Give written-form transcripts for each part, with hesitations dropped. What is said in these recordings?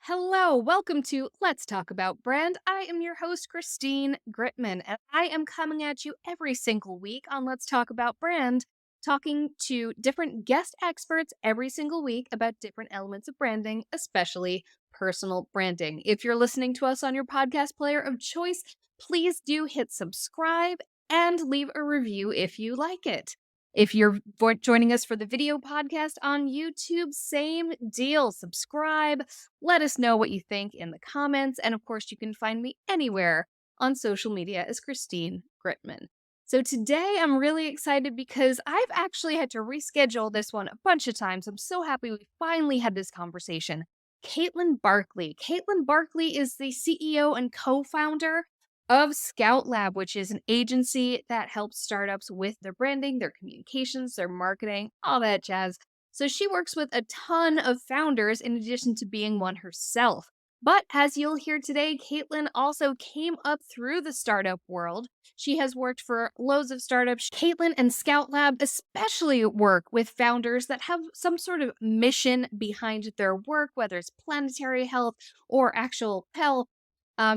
Hello, welcome to Let's Talk About Brand. I am your host, Christine Gritmon, and I am coming at you every single week on Let's Talk About Brand, talking to different guest experts every single week about different elements of branding, especially personal branding. If you're listening to us on your podcast player of choice, please do hit subscribe and leave a review if you like it. If you're joining us for the video podcast on YouTube, same deal. Subscribe. Let us know what you think in the comments. And of course, you can find me anywhere on social media as Christine Gritmon. So today I'm really excited because I've actually had to reschedule this one a bunch of times. I'm so happy we finally had this conversation. Kaitlyn Barclay. Kaitlyn Barclay is the CEO and co-founder of Scout Lab, which is an agency that helps startups with their branding, their communications, their marketing, all that jazz. So she works with a ton of founders in addition to being one herself. But as you'll hear today, Kaitlyn also came up through the startup world. She has worked for loads of startups. Kaitlyn and Scout Lab especially work with founders that have some sort of mission behind their work, whether it's planetary health or actual health.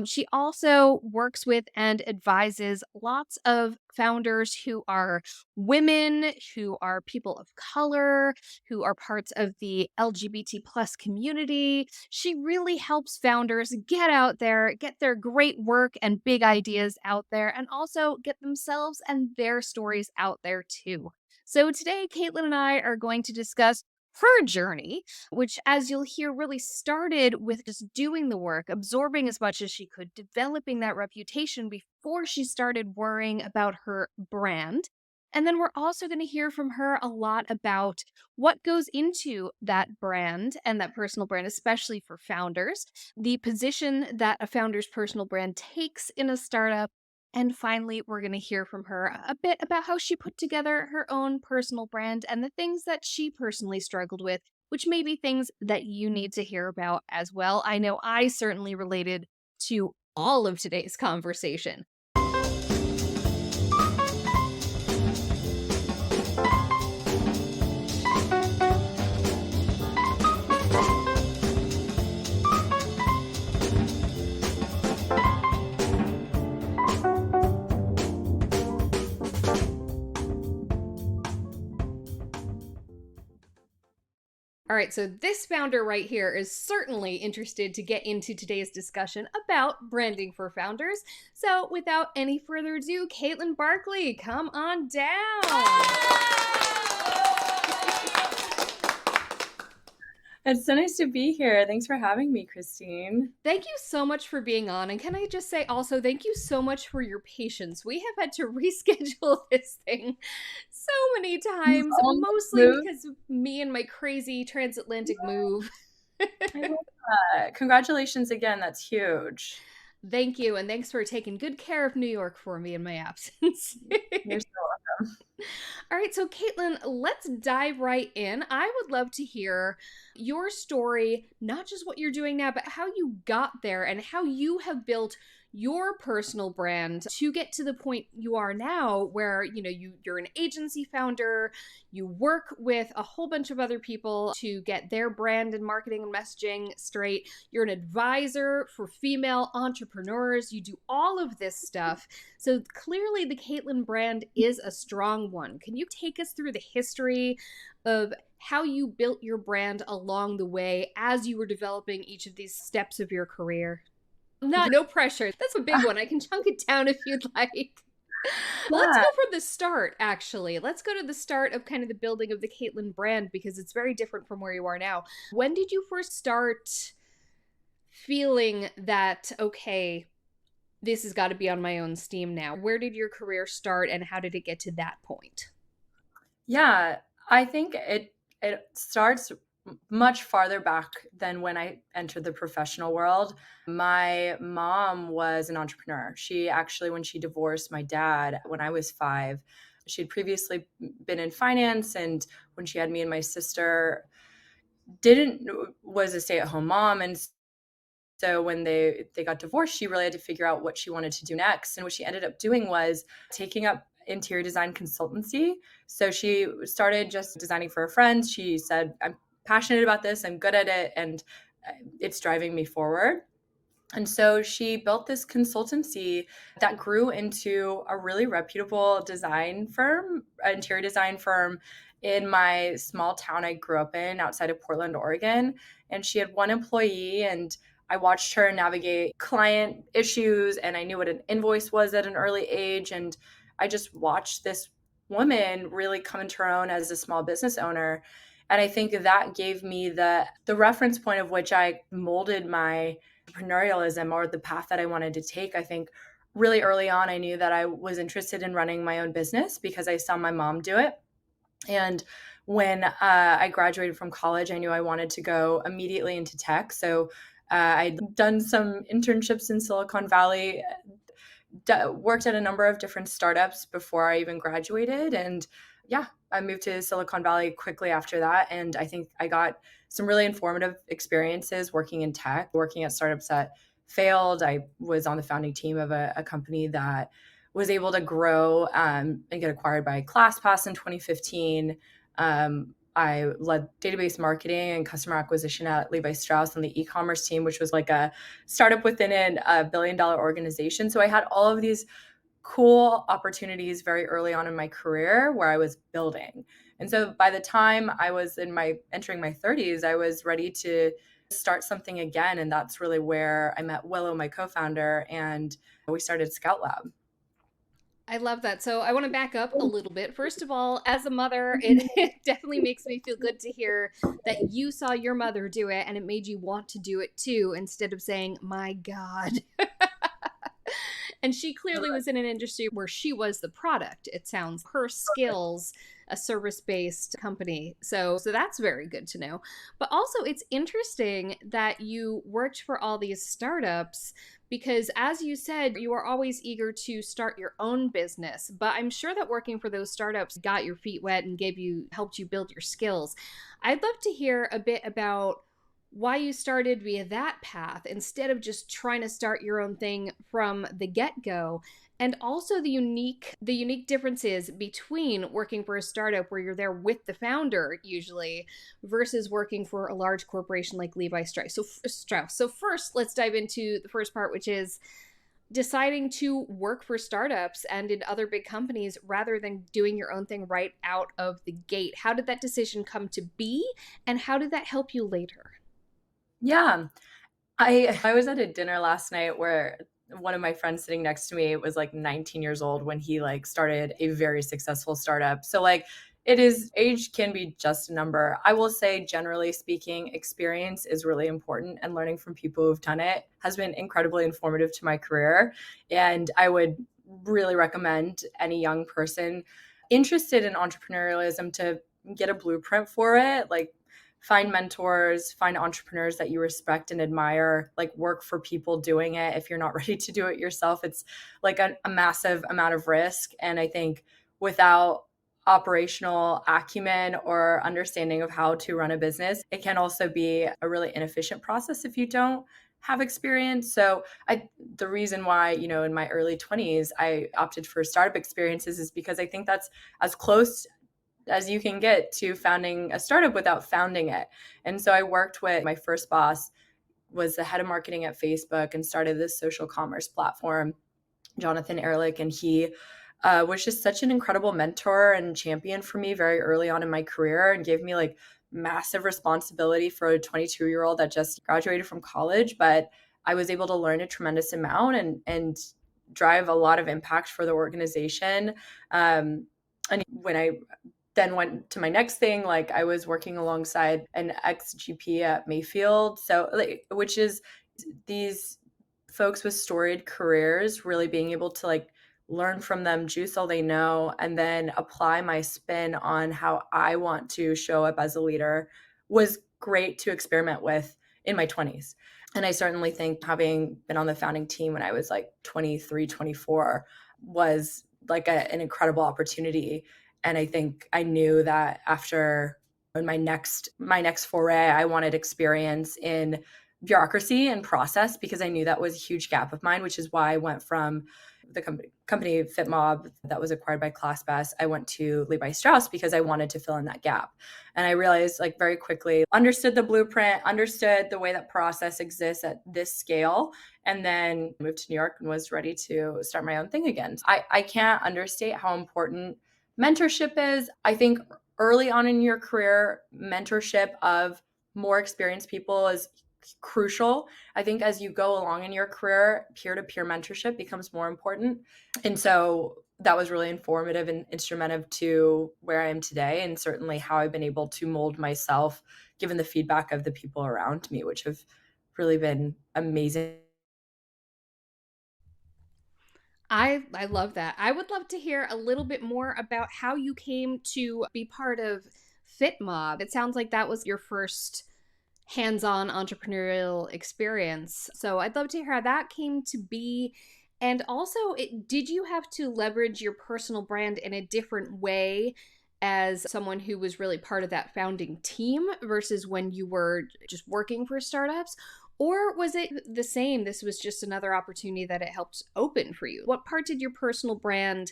She also works with and advises lots of founders who are women, who are people of color, who are parts of the LGBT plus community. She really helps founders get out there, get their great work and big ideas out there, and also get themselves and their stories out there too. So today, Kaitlyn and I are going to discuss her journey, which, as you'll hear, really started with just doing the work, absorbing as much as she could, developing that reputation before she started worrying about her brand. And then we're also going to hear from her a lot about what goes into that brand and that personal brand, especially for founders, the position that a founder's personal brand takes in a startup. And finally, we're going to hear from her a bit about how she put together her own personal brand and the things that she personally struggled with, which may be things that you need to hear about as well. I know I certainly related to all of today's conversation. All right, so this founder right here is certainly interested to get into today's discussion about branding for founders. So without any further ado, Kaitlyn Barclay, come on down. It's so nice to be here. Thanks for having me, Christine. Thank you so much for being on. And can I just say also, thank you so much for your patience. We have had to reschedule this thing so many times, mostly because of me and my crazy transatlantic move. I love that. Congratulations again. That's huge. Thank you. And thanks for taking good care of New York for me in my absence. You're so welcome. All right, so Kaitlyn, let's dive right in. I would love to hear your story, not just what you're doing now, but how you got there and how you have built your personal brand to get to the point you are now where, you're an agency founder, you work with a whole bunch of other people to get their brand and marketing and messaging straight. You're an advisor for female entrepreneurs. You do all of this stuff. So clearly the Kaitlyn brand is a strong one. Can you take us through the history of how you built your brand along the way as you were developing each of these steps of your career? No pressure. That's a big one. I can chunk it down if you'd like. Let's go from the start, actually. Let's go to the start of kind of the building of the Kaitlyn brand because it's very different from where you are now. When did you first start feeling that, okay, this has got to be on my own steam now? Where did your career start and how did it get to that point? Yeah, I think it starts much farther back than when I entered the professional world. My mom was an entrepreneur. She actually, when she divorced my dad when I was 5, she had previously been in finance, and when she had me and my sister, was a stay-at-home mom. And so when they got divorced, she really had to figure out what she wanted to do next. And what she ended up doing was taking up interior design consultancy. So she started just designing for her friends. She said, I'm passionate about this. I'm good at it. And it's driving me forward. And so she built this consultancy that grew into a really reputable design firm, interior design firm in my small town I grew up in outside of Portland, Oregon. And she had one employee, and I watched her navigate client issues, and I knew what an invoice was at an early age. And I just watched this woman really come into her own as a small business owner. And I think that gave me the reference point of which I molded my entrepreneurialism or the path that I wanted to take. I think really early on, I knew that I was interested in running my own business because I saw my mom do it. And when I graduated from college, I knew I wanted to go immediately into tech. So I'd done some internships in Silicon Valley, worked at a number of different startups before I even graduated. And yeah, I moved to Silicon Valley quickly after that. And I think I got some really informative experiences working in tech, working at startups that failed. I was on the founding team of a company that was able to grow and get acquired by ClassPass in 2015. I led database marketing and customer acquisition at Levi Strauss on the e-commerce team, which was like a startup within a billion-dollar organization. So I had all of these cool opportunities very early on in my career where I was building. And so by the time I was entering my 30s, I was ready to start something again. And that's really where I met Willow, my co-founder, and we started Scout Lab. I love that. So I want to back up a little bit. First of all, as a mother, it definitely makes me feel good to hear that you saw your mother do it and it made you want to do it too, instead of saying, my God. And she clearly was in an industry where she was the product. It sounds her skills, a service-based company. So that's very good to know. But also it's interesting that you worked for all these startups because as you said, you are always eager to start your own business. But I'm sure that working for those startups got your feet wet and helped you build your skills. I'd love to hear a bit about why you started via that path instead of just trying to start your own thing from the get-go, and also the unique differences between working for a startup where you're there with the founder usually versus working for a large corporation like Levi Strauss. So first, let's dive into the first part, which is deciding to work for startups and in other big companies rather than doing your own thing right out of the gate. How did that decision come to be, and how did that help you later? Yeah. I was at a dinner last night where one of my friends sitting next to me was like 19 years old when he like started a very successful startup. So like it is age can be just a number. I will say generally speaking, experience is really important and learning from people who've done it has been incredibly informative to my career. And I would really recommend any young person interested in entrepreneurialism to get a blueprint for it. Like find mentors, find entrepreneurs that you respect and admire, like work for people doing it. If you're not ready to do it yourself, it's like a massive amount of risk. And I think without operational acumen or understanding of how to run a business, it can also be a really inefficient process if you don't have experience. So the reason why, in my early 20s, I opted for startup experiences is because I think that's as close as you can get to founding a startup without founding it. And so I worked with my first boss was the head of marketing at Facebook and started this social commerce platform, Jonathan Ehrlich, and he was just such an incredible mentor and champion for me very early on in my career and gave me like massive responsibility for a 22-year-old that just graduated from college. But I was able to learn a tremendous amount and drive a lot of impact for the organization. And when I then went to my next thing, like I was working alongside an ex-GP at Mayfield. So like, which is these folks with storied careers, really being able to like learn from them, juice all they know, and then apply my spin on how I want to show up as a leader was great to experiment with in my 20s. And I certainly think having been on the founding team when I was like 23, 24 was like an incredible opportunity. And I think I knew that after my next foray, I wanted experience in bureaucracy and process, because I knew that was a huge gap of mine, which is why I went from the company FitMob that was acquired by ClassPass. I went to Levi Strauss because I wanted to fill in that gap. And I realized like very quickly, understood the blueprint, understood the way that process exists at this scale, and then moved to New York and was ready to start my own thing again. I can't understate how important mentorship is. I think early on in your career, mentorship of more experienced people is crucial. I think as you go along in your career, peer-to-peer mentorship becomes more important. And so that was really informative and instrumental to where I am today, and certainly how I've been able to mold myself given the feedback of the people around me, which have really been amazing. I love that. I would love to hear a little bit more about how you came to be part of FitMob. It sounds like that was your first hands-on entrepreneurial experience. So I'd love to hear how that came to be. And also, did you have to leverage your personal brand in a different way as someone who was really part of that founding team versus when you were just working for startups? Or was it the same? This was just another opportunity that it helped open for you. What part did your personal brand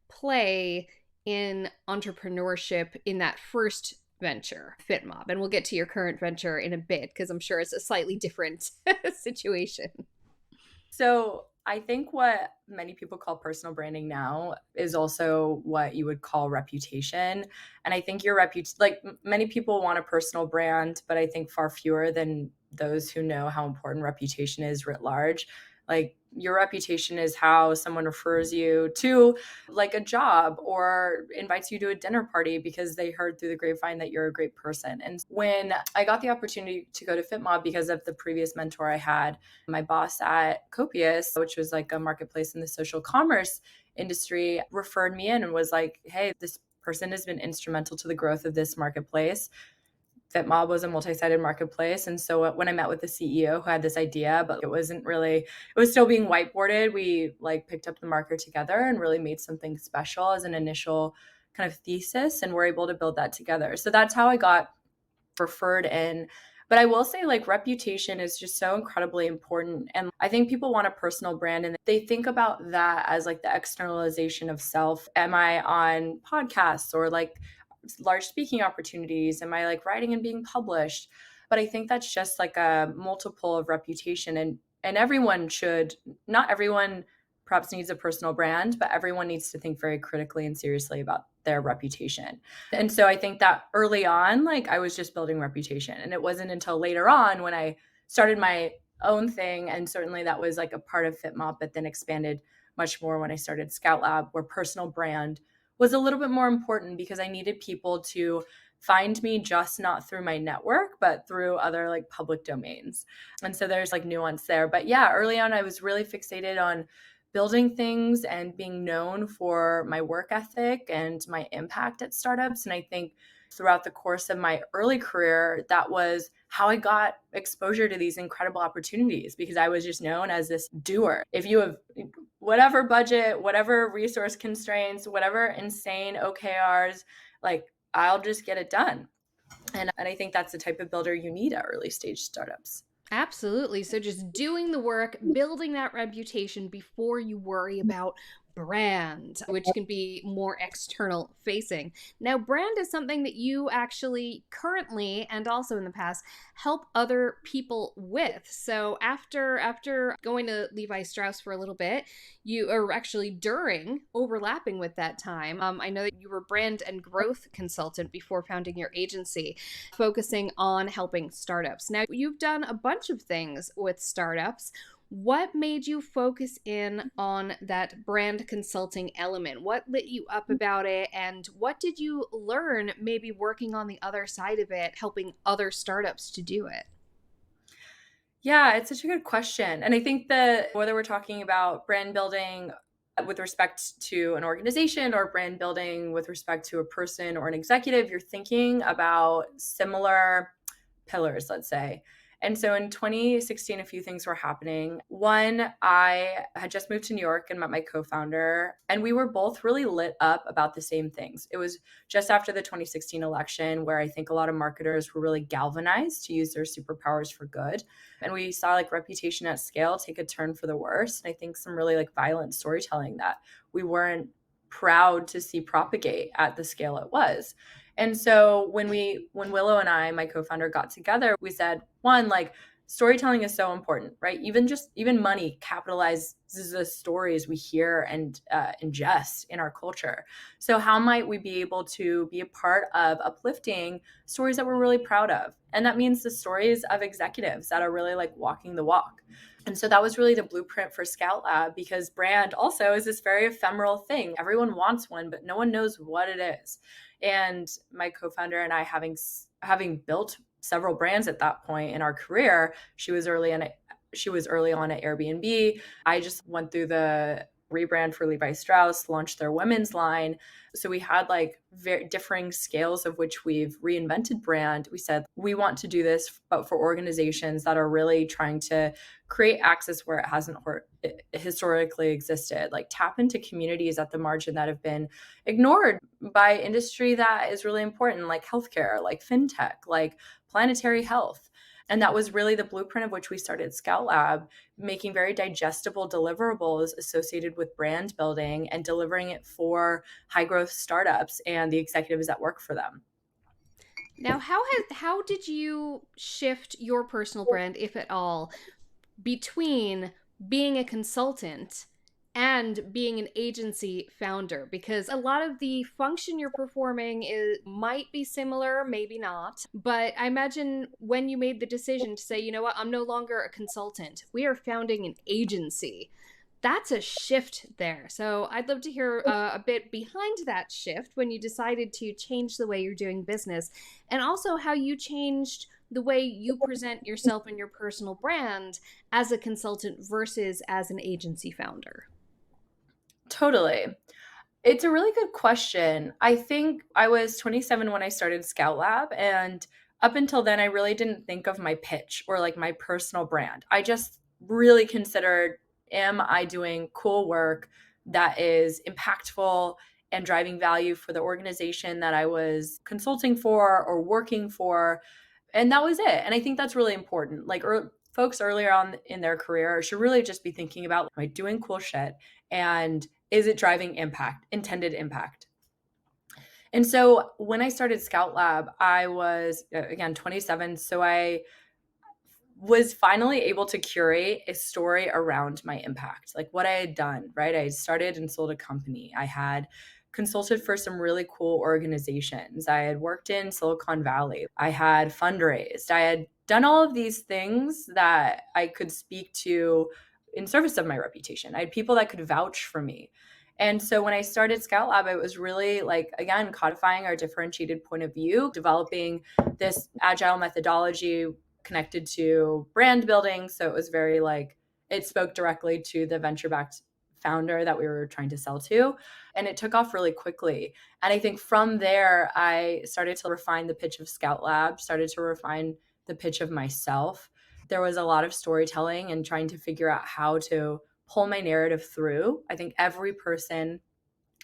play in entrepreneurship in that first venture, FitMob? And we'll get to your current venture in a bit because I'm sure it's a slightly different situation. So I think what many people call personal branding now is also what you would call reputation. And I think your many people want a personal brand, but I think far fewer than those who know how important reputation is writ large. Like your reputation is how someone refers you to like a job or invites you to a dinner party because they heard through the grapevine that you're a great person. And when I got the opportunity to go to FitMob because of the previous mentor I had, my boss at Copious, which was like a marketplace in the social commerce industry, referred me in and was like, hey, this person has been instrumental to the growth of this marketplace. FitMob was a multi-sided marketplace. And so when I met with the CEO who had this idea, but it wasn't really, it was still being whiteboarded, we like picked up the marker together and really made something special as an initial kind of thesis. And we're able to build that together. So that's how I got referred in. But I will say, like, reputation is just so incredibly important. And I think people want a personal brand and they think about that as like the externalization of self. Am I on podcasts or like large speaking opportunities? Am I like writing and being published? But I think that's just like a multiple of reputation. And everyone should, not everyone perhaps needs a personal brand, but everyone needs to think very critically and seriously about their reputation. And so I think that early on, like I was just building reputation. And it wasn't until later on when I started my own thing. And certainly that was like a part of FitMob, but then expanded much more when I started Scout Lab, where personal brand was a little bit more important because I needed people to find me just not through my network, but through other like public domains. And so there's like nuance there. But yeah, early on, I was really fixated on building things and being known for my work ethic and my impact at startups. And I think throughout the course of my early career, that was how I got exposure to these incredible opportunities because I was just known as this doer. If you have whatever budget, whatever resource constraints, whatever insane OKRs, like I'll just get it done. And I think that's the type of builder you need at early stage startups. Absolutely. So just doing the work, building that reputation before you worry about brand, which can be more external facing. Now, brand is something that you actually currently and also in the past help other people with. So after going to Levi Strauss for a little bit, you are actually during overlapping with that time. I know that you were brand and growth consultant before founding your agency, focusing on helping startups. Now, you've done a bunch of things with startups. What made you focus in on that brand consulting element? What lit you up about it? And what did you learn maybe working on the other side of it, helping other startups to do it? Yeah, it's such a good question. And I think that whether we're talking about brand building with respect to an organization or brand building with respect to a person or an executive, you're thinking about similar pillars, let's say. And so in 2016, a few things were happening. One, I had just moved to New York and met my co founder, and we were both really lit up about the same things. It was just after the 2016 election where I think a lot of marketers were really galvanized to use their superpowers for good. And we saw like reputation at scale take a turn for the worse. And I think some really like violent storytelling that we weren't proud to see propagate at the scale it was. And so when Willow and I, my co-founder, got together, we said, one, like storytelling is so important, right? Even money capitalizes the stories we hear and ingest in our culture. So how might we be able to be a part of uplifting stories that we're really proud of? And that means the stories of executives that are really like walking the walk. And so that was really the blueprint for Scout Lab, because brand also is this very ephemeral thing. Everyone wants one, but no one knows what it is. And my co-founder and I, having built several brands at that point in our career, she was early on at Airbnb. I just went through the rebrand for Levi Strauss, launched their women's line. So we had like very differing scales of which we've reinvented brand. We said we want to do this, but for organizations that are really trying to create access where it hasn't historically existed, like tap into communities at the margin that have been ignored by industry that is really important, like healthcare, like fintech, like planetary health. And that was really the blueprint of which we started Scout Lab, making very digestible deliverables associated with brand building and delivering it for high growth startups and the executives that work for them. Now, how did you shift your personal brand, if at all, between being a consultant and being an agency founder? Because a lot of the function you're performing might be similar, maybe not. But I imagine when you made the decision to say, you know what, I'm no longer a consultant, we are founding an agency. That's a shift there. So I'd love to hear a bit behind that shift when you decided to change the way you're doing business, and also how you changed the way you present yourself and your personal brand as a consultant versus as an agency founder. Totally. It's a really good question. I think I was 27 when I started Scout Lab, and up until then, I really didn't think of my pitch or like my personal brand. I just really considered, am I doing cool work that is impactful and driving value for the organization that I was consulting for or working for? And that was it. And I think that's really important. Like folks earlier on in their career should really just be thinking about, am I doing cool shit? And is it driving impact, intended impact? And so when I started Scout Lab, I was, again, 27. So I was finally able to curate a story around my impact, like what I had done, right? I started and sold a company. I had consulted for some really cool organizations. I had worked in Silicon Valley. I had fundraised. I had done all of these things that I could speak to in service of my reputation. I had people that could vouch for me. And so when I started Scout Lab, it was really like, again, codifying our differentiated point of view, developing this agile methodology connected to brand building. So it was very like, it spoke directly to the venture backed founder that we were trying to sell to. And it took off really quickly. And I think from there, I started to refine the pitch of Scout Lab, started to refine the pitch of myself. There was a lot of storytelling and trying to figure out how to pull my narrative through. I think every person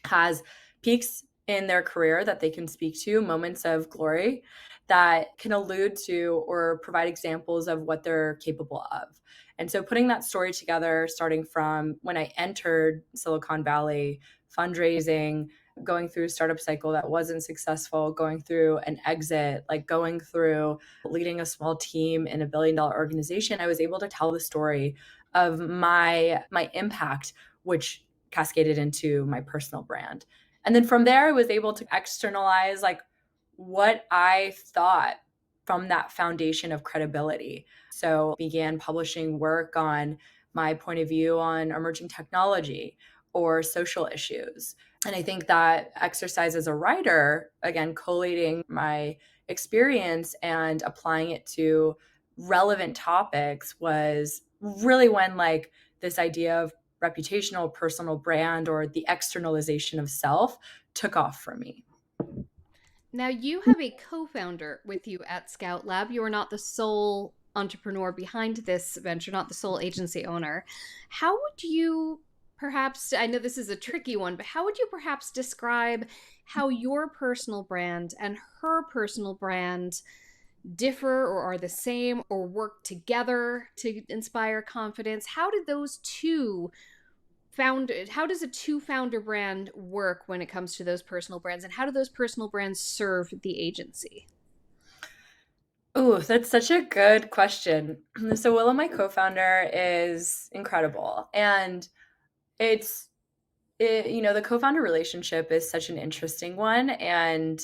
has peaks in their career that they can speak to, moments of glory that can allude to or provide examples of what they're capable of. And so putting that story together, starting from when I entered Silicon Valley, fundraising, going through a startup cycle that wasn't successful, going through an exit, like going through leading a small team in a billion-dollar organization, I was able to tell the story of my impact, which cascaded into my personal brand. And then from there, I was able to externalize like what I thought from that foundation of credibility. So began publishing work on my point of view on emerging technology or social issues. And I think that exercise as a writer, again, collating my experience and applying it to relevant topics, was really when like this idea of reputational personal brand or the externalization of self took off for me. Now, you have a co founder with you at Scout Lab. You are not the sole entrepreneur behind this venture, not the sole agency owner. How would you perhaps, I know this is a tricky one, but how would you perhaps describe how your personal brand and her personal brand differ or are the same or work together to inspire confidence? How did those two how does a two founder brand work when it comes to those personal brands, and how do those personal brands serve the agency? Ooh, that's such a good question. So Willow, my co-founder, is incredible. And it's the co-founder relationship is such an interesting one, and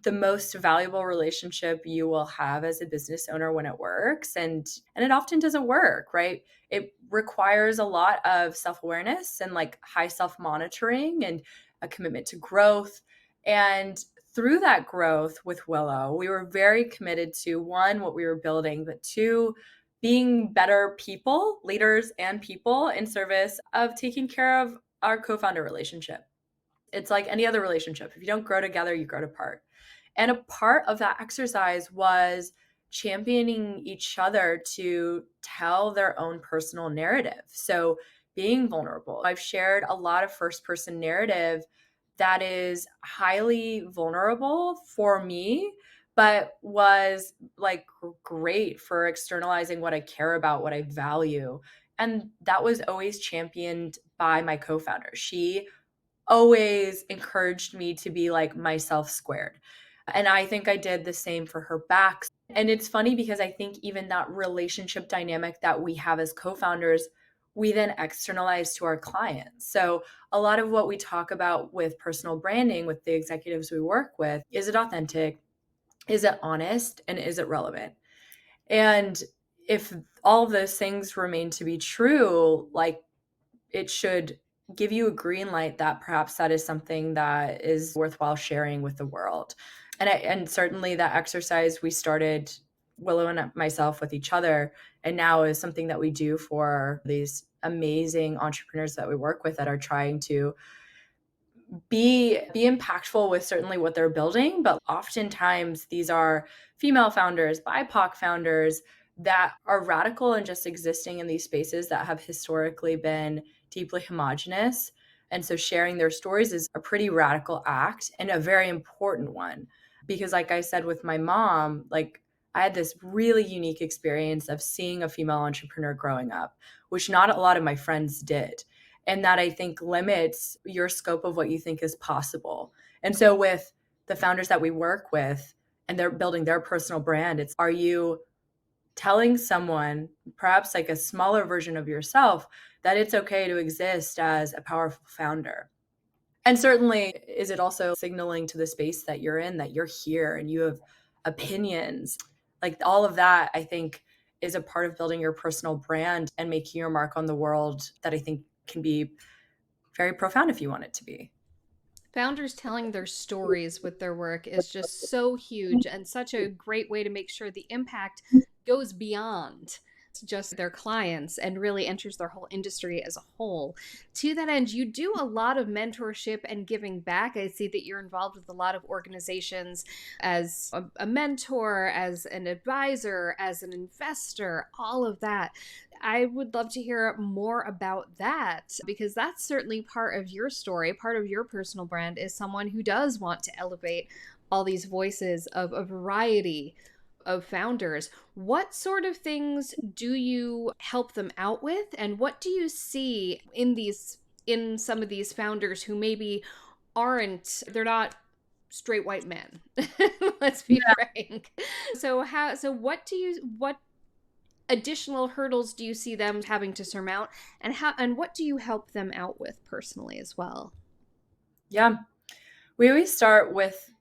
the most valuable relationship you will have as a business owner when it works, and it often doesn't work, right? It requires a lot of self-awareness and like high self-monitoring and a commitment to growth. And through that growth with Willow, we were very committed to one, what we were building, but two, being better people, leaders and people in service of taking care of our co-founder relationship. It's like any other relationship. If you don't grow together, you grow apart. And a part of that exercise was championing each other to tell their own personal narrative. So being vulnerable. I've shared a lot of first person narrative that is highly vulnerable for me, but was like great for externalizing what I care about, what I value. And that was always championed by my co founder. She always encouraged me to be like myself squared. And I think I did the same for her back. And it's funny because I think even that relationship dynamic that we have as co founders, we then externalize to our clients. So a lot of what we talk about with personal branding with the executives we work with, is it authentic? Is it honest? And is it relevant? And if all of those things remain to be true, like it should give you a green light that perhaps that is something that is worthwhile sharing with the world. And certainly that exercise we started, Willow and myself, with each other, and now is something that we do for these amazing entrepreneurs that we work with that are trying to be impactful with certainly what they're building, but oftentimes these are female founders, BIPOC founders that are radical and just existing in these spaces that have historically been deeply homogenous. And so sharing their stories is a pretty radical act and a very important one. Because like I said with my mom, like I had this really unique experience of seeing a female entrepreneur growing up, which not a lot of my friends did, and that I think limits your scope of what you think is possible. And so with the founders that we work with and they're building their personal brand, it's, are you telling someone, perhaps like a smaller version of yourself, that it's okay to exist as a powerful founder? And certainly, is it also signaling to the space that you're in that you're here and you have opinions? Like all of that, I think, is a part of building your personal brand and making your mark on the world that I think can be very profound if you want it to be. Founders telling their stories with their work is just so huge and such a great way to make sure the impact goes beyond just their clients and really enters their whole industry as a whole. To that end, you do a lot of mentorship and giving back. I see that you're involved with a lot of organizations as a mentor, as an advisor, as an investor, all of that. I would love to hear more about that because that's certainly part of your story. Part of your personal brand is someone who does want to elevate all these voices of a variety of founders. What sort of things do you help them out with, and what do you see in some of these founders who maybe they're not straight white men. Let's be frank. What additional hurdles do you see them having to surmount, and what do you help them out with personally as well? Yeah. We always start with,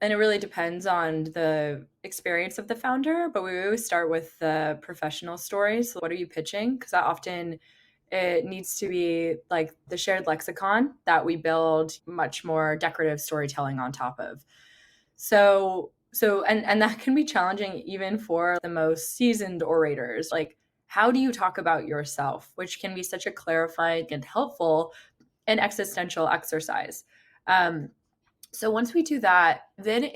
and it really depends on the experience of the founder, but we always start with the professional stories. So what are you pitching? Because that often it needs to be like the shared lexicon that we build much more decorative storytelling on top of. And that can be challenging even for the most seasoned orators. Like, how do you talk about yourself, which can be such a clarifying and helpful and existential exercise. So once we do that, then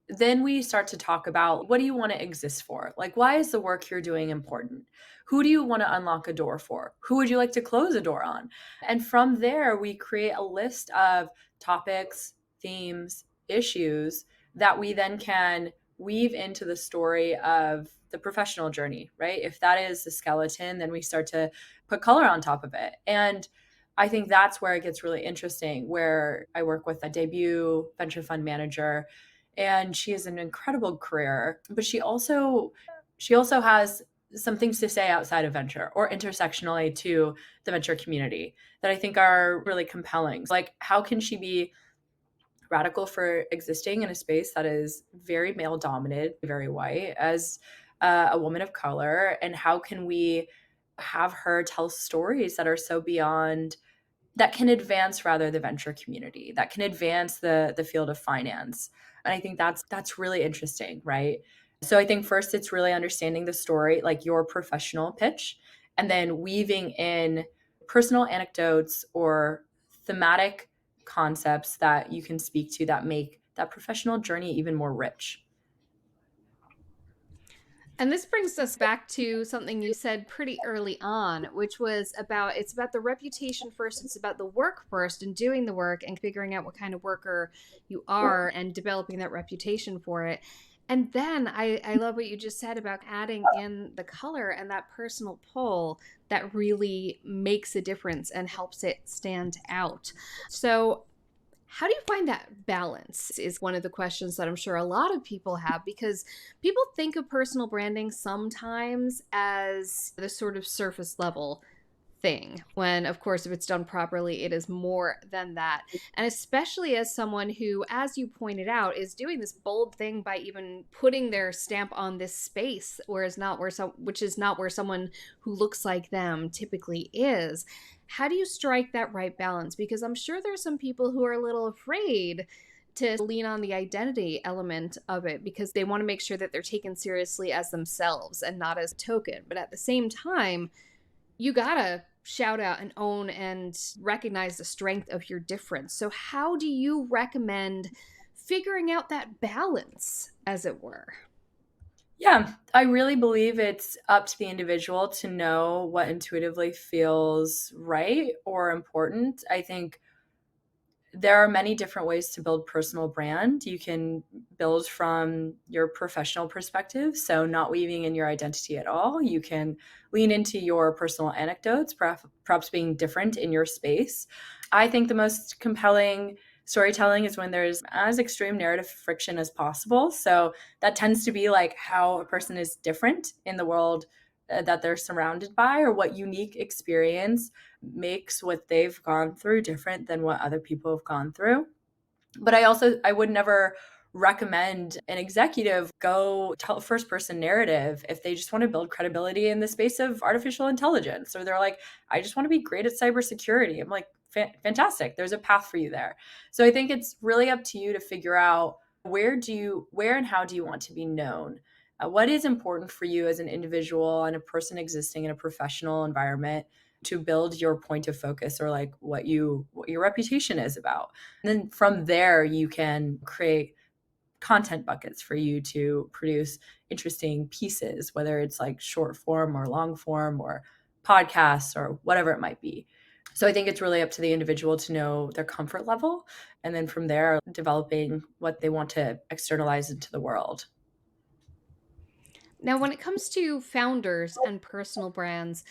then we start to talk about, what do you want to exist for? Like, why is the work you're doing important? Who do you want to unlock a door for? Who would you like to close a door on? And from there, we create a list of topics, themes, issues that we then can weave into the story of the professional journey, right? If that is the skeleton, then we start to put color on top of it. And I think that's where it gets really interesting, where I work with a debut venture fund manager, and she has an incredible career, but she also has some things to say outside of venture or intersectionally to the venture community that I think are really compelling. Like, how can she be radical for existing in a space that is very male dominated, very white, as a woman of color? And how can we have her tell stories that are so beyond, that can advance rather the venture community, that can advance the field of finance? And I think that's really interesting, right? So I think first it's really understanding the story, like your professional pitch, and then weaving in personal anecdotes or thematic concepts that you can speak to that make that professional journey even more rich. And this brings us back to something you said pretty early on, which was about it's about the reputation first, it's about the work first and doing the work and figuring out what kind of worker you are and developing that reputation for it. And then I love what you just said about adding in the color and that personal pull that really makes a difference and helps it stand out. So how do you find that balance is one of the questions that I'm sure a lot of people have, because people think of personal branding sometimes as the sort of surface level thing, when of course if it's done properly it is more than that. And especially as someone who, as you pointed out, is doing this bold thing by even putting their stamp on this space, whereas not where some which is not where someone who looks like them typically is. How do you strike that right balance? Because I'm sure there's some people who are a little afraid to lean on the identity element of it because they want to make sure that they're taken seriously as themselves and not as a token. But at the same time, you gotta shout out and own and recognize the strength of your difference. So, how do you recommend figuring out that balance, as it were? Yeah, I really believe it's up to the individual to know what intuitively feels right or important. I think there are many different ways to build personal brand. You can build from your professional perspective, so not weaving in your identity at all. You can lean into your personal anecdotes, perhaps being different in your space. I think the most compelling storytelling is when there's as extreme narrative friction as possible. So that tends to be like how a person is different in the world that they're surrounded by, or what unique experience makes what they've gone through different than what other people have gone through. But I would never recommend an executive go tell a first person narrative if they just want to build credibility in the space of artificial intelligence, or they're like, I just want to be great at cybersecurity. I'm like, fantastic, there's a path for you there. So I think it's really up to you to figure out where and how do you want to be known. What is important for you as an individual and a person existing in a professional environment to build your point of focus, or like what your reputation is about. And then from there, you can create content buckets for you to produce interesting pieces, whether it's like short form or long form or podcasts or whatever it might be. So I think it's really up to the individual to know their comfort level. And then from there, developing what they want to externalize into the world. Now, when it comes to founders and personal brands,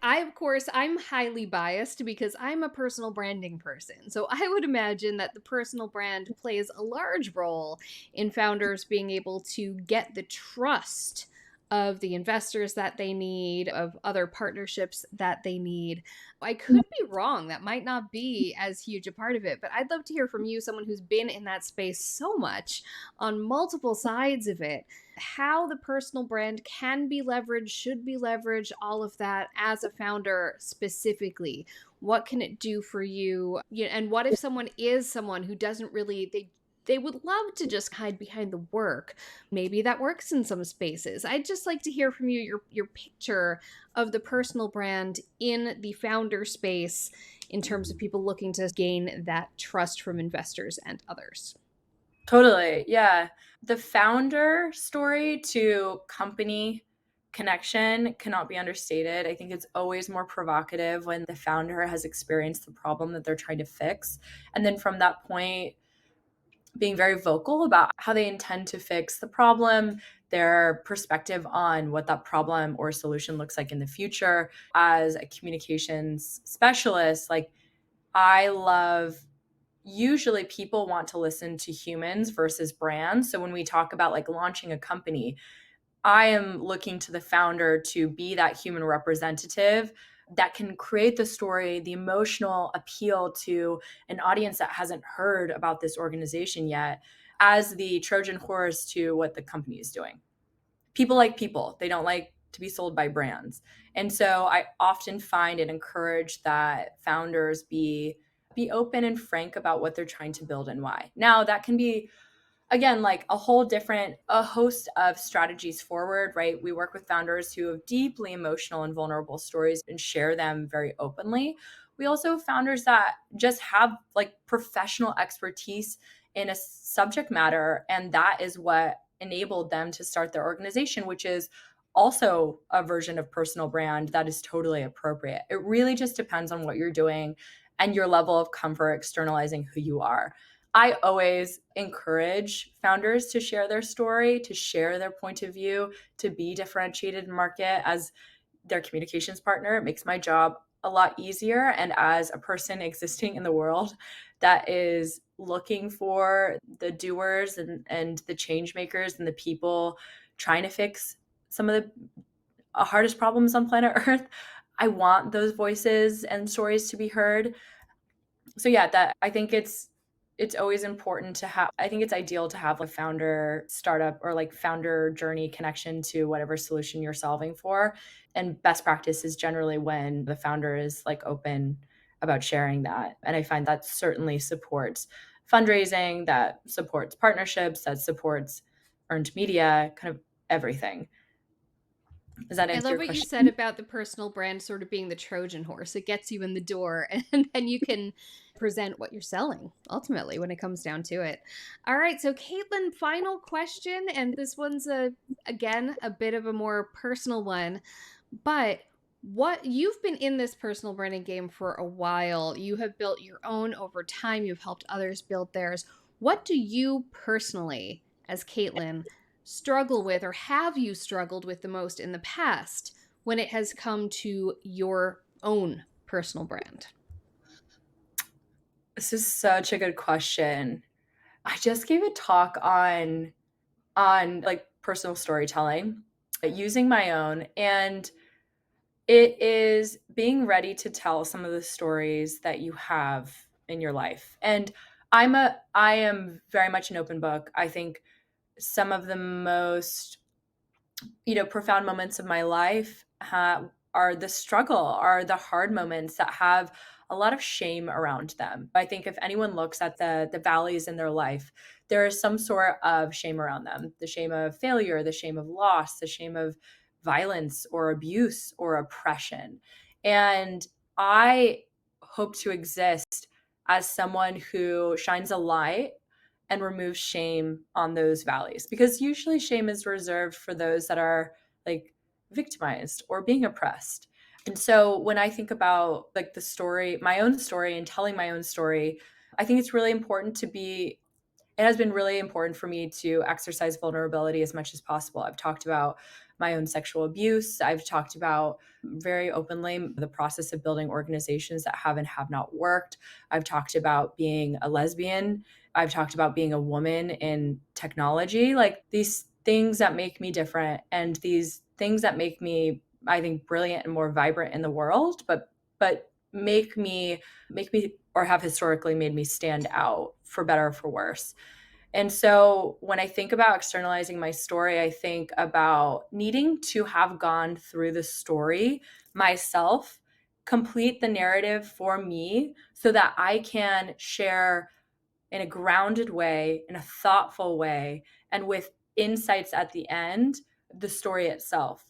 of course, I'm highly biased because I'm a personal branding person. So I would imagine that the personal brand plays a large role in founders being able to get the trust of the investors that they need, of other partnerships that they need. I could be wrong. That might not be as huge a part of it, but I'd love to hear from you, someone who's been in that space so much on multiple sides of it, how the personal brand can be leveraged, should be leveraged, all of that as a founder specifically. What can it do for you? And what if someone is someone who doesn't really they would love to just hide behind the work. Maybe that works in some spaces. I'd just like to hear from you your picture of the personal brand in the founder space in terms of people looking to gain that trust from investors and others. Totally. Yeah. The founder story to company connection cannot be understated. I think it's always more provocative when the founder has experienced the problem that they're trying to fix. And then from that point, being very vocal about how they intend to fix the problem, their perspective on what that problem or solution looks like in the future. As a communications specialist, like I love usually people want to listen to humans versus brands. So when we talk about like launching a company, I am looking to the founder to be that human representative that can create the story, the emotional appeal to an audience that hasn't heard about this organization yet, as the Trojan horse to what the company is doing. People like people, they don't like to be sold by brands. And so I often find and encourage that founders be open and frank about what they're trying to build and why. Now, that can be again like a host of strategies forward, right? We work with founders who have deeply emotional and vulnerable stories and share them very openly. We also have founders that just have like professional expertise in a subject matter, and that is what enabled them to start their organization, which is also a version of personal brand that is totally appropriate. It really just depends on what you're doing and your level of comfort externalizing who you are. I always encourage founders to share their story, to share their point of view, to be differentiated in market as their communications partner. It makes my job a lot easier. And as a person existing in the world that is looking for the doers and the change makers and the people trying to fix some of the hardest problems on planet Earth, I want those voices and stories to be heard. So yeah, that I think it's always important to have. I think it's ideal to have a founder startup or like founder journey connection to whatever solution you're solving for. And best practice is generally when the founder is like open about sharing that. And I find that certainly supports fundraising, that supports partnerships, that supports earned media, kind of everything. Does that I answer love your what you question? said about the personal brand sort of being the Trojan horse. It gets you in the door and then you can present what you're selling ultimately when it comes down to it. All right, so Kaitlyn, final question, and this one's again a bit of a more personal one, but what you've been in this personal branding game for a while. You have built your own over time, you've helped others build theirs. What do you personally, as Kaitlyn, struggle with, or have you struggled with the most in the past when it has come to your own personal brand? This is such a good question. I just gave a talk like personal storytelling using my own, and it is being ready to tell some of the stories that you have in your life. And I am very much an open book. I think some of the most profound moments of my life are the struggle, are the hard moments that have a lot of shame around them. I think if anyone looks at the valleys in their life, there is some sort of shame around them: the shame of failure, the shame of loss, the shame of violence or abuse or oppression. And I hope to exist as someone who shines a light and remove shame on those valleys, because usually shame is reserved for those that are like victimized or being oppressed. And so when I think about like the story, my own story, and telling my own story, I think it's really important to be it has been really important for me to exercise vulnerability as much as possible. I've talked about my own sexual abuse. I've talked about very openly the process of building organizations that have and have not worked. I've talked about being a lesbian. I've talked about being a woman in technology, like these things that make me different and these things that make me, I think, brilliant and more vibrant in the world, but make me or have historically made me stand out for better or for worse. And so when I think about externalizing my story, I think about needing to have gone through the story myself, complete the narrative for me so that I can share in a grounded way, in a thoughtful way, and with insights at the end, the story itself,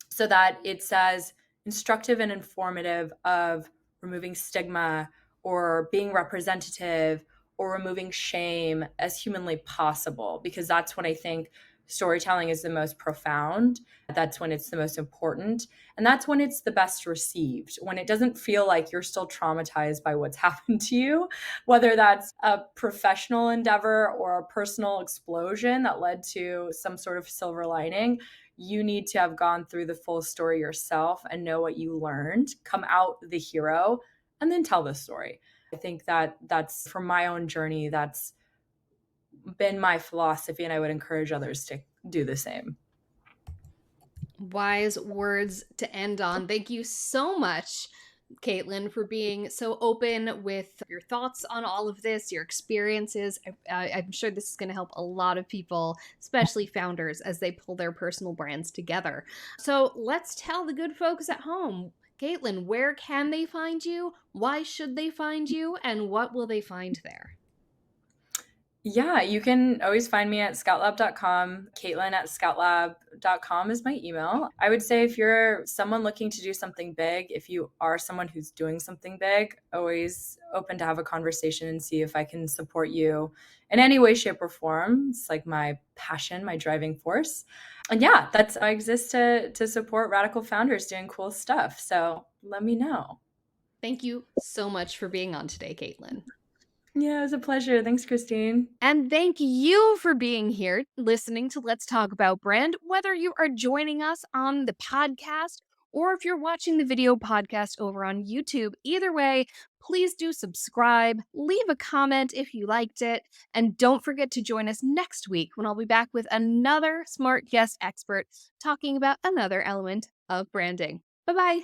so that it's as instructive and informative of removing stigma or being representative or removing shame as humanly possible, because that's when I think storytelling is the most profound. That's when it's the most important. And that's when it's the best received, when it doesn't feel like you're still traumatized by what's happened to you, whether that's a professional endeavor or a personal explosion that led to some sort of silver lining. You need to have gone through the full story yourself and know what you learned, come out the hero, and then tell the story. I think that that's from my own journey, that's been my philosophy, and I would encourage others to do the same. Wise words to end on. Thank you so much, Kaitlyn, for being so open with your thoughts on all of this, your experiences. I'm sure this is going to help a lot of people, especially founders, as they pull their personal brands together. So let's tell the good folks at home. Kaitlyn, where can they find you? Why should they find you? And what will they find there? Yeah, you can always find me at scoutlab.com. Kaitlyn at scoutlab.com is my email. I would say if you're someone looking to do something big, if you are someone who's doing something big, always open to have a conversation and see if I can support you in any way, shape, or form. It's like my passion, my driving force. And yeah, that's I exist to support radical founders doing cool stuff. So let me know. Thank you so much for being on today, Kaitlyn. Yeah, it was a pleasure. Thanks, Christine. And thank you for being here, listening to Let's Talk About Brand, whether you are joining us on the podcast or if you're watching the video podcast over on YouTube. Either way, please do subscribe, leave a comment if you liked it, and don't forget to join us next week when I'll be back with another smart guest expert talking about another element of branding. Bye bye.